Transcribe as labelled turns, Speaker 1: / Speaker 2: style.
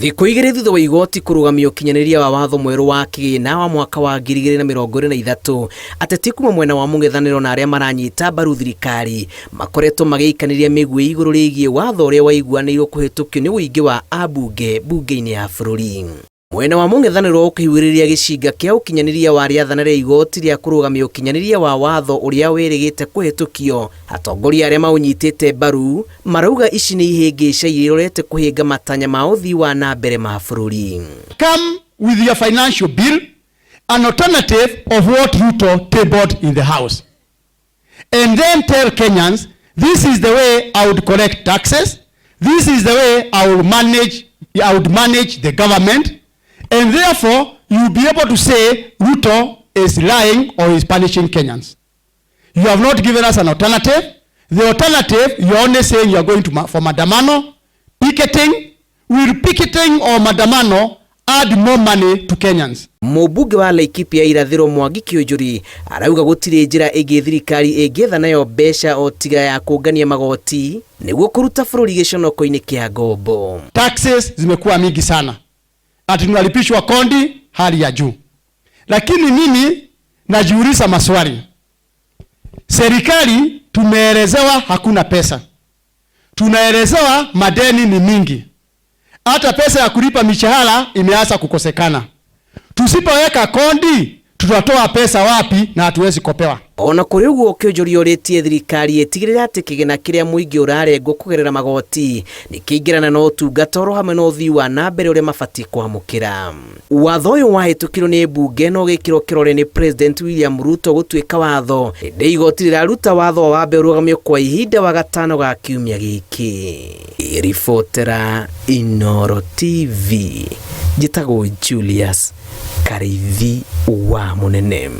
Speaker 1: Thikũ igĩrĩ thutha wa igoti kũrũgamia ũkinyanĩria wa watho mwerũ wa kĩgĩna wa mwaka wa 2023, ateti kuma mwena wa mũng'ethanĩro na arĩa maranyita mbaru thirikari makoretwo magĩikanĩria mĩgwĩ igũrũ rĩgiĩ watho ũrĩa waiguanĩirwo kũhĩtũkio nĩ ũingĩ wa ambunge bunge-inĩ ya bũrũri. Mwena wa mũng'ethanĩro ũkĩhiũrĩria gĩcinga kĩa ũkinyanĩria wa rĩathana rĩa igoti rĩa kũrũgamia ũkinyanĩria wa watho ũrĩa wĩrĩgĩte kũhĩtũkio. Atongoria arĩa maũnyitĩte mbaru marauga ici nĩ ihĩngĩca irorete kũhĩnga matanya ma ũthii wa na mbere ma bũrũri.
Speaker 2: Come with your financial bill, an alternative of what Ruto tabled in the House, and then tell Kenyans, this is the way I would collect taxes, this is the way I would manage the government. And therefore, you'll be able to say Ruto is lying or is punishing Kenyans. You have not given us an alternative. The alternative, you're only saying you're going for Mandamano, picketing. Will picketing or Mandamano add more money to Kenyans?
Speaker 1: Mũmbunge wa Laikipia irathĩro Mwangi Kĩũnjũri arauga gũtirĩ njĩra ĩngĩ thirikari ĩngĩetha nayo mbeca o tiga ya kũngania magoti nĩguo kũruta bũrũri gĩconoko-inĩ kĩa ngombo.
Speaker 2: Taxes zimekuwa mingi sana. Ati tunalipishwa kodi hali ya juu. Lakini mimi najiuliza maswali. Serikali tumeelezewa hakuna pesa. Tunaelezewa madeni ni mingi. Hata pesa ya kulipa mishahara imeanza kukosekana. Tusipoweka kodi tutatoa pesa wapi na hatuwezi kopewa?
Speaker 1: Ona kũrĩ ũguo Kĩũnjũri ũrĩtie thirikari ĩtigĩrĩre atĩ kĩgĩna kĩrĩa mũingĩ ũrarengwo kũgerera magoti nĩ kĩingĩrana na ũtungata oro hamwe na ũthii wa na mbere ũrĩa mabatiĩ kwamũkĩra. Watho ũyũ wahĩtũkirwo nĩ mbunge no gĩkĩro kĩrore nĩ President William Ruto gũtuĩka watho hĩndĩ igoti rĩraruta watho wa mbere ũrũgamio kwa ihinda wa gatano ga kiumia gĩkĩ. Ribotera Inooro TV, njĩtagwo Julius Karithi wa Mũnene.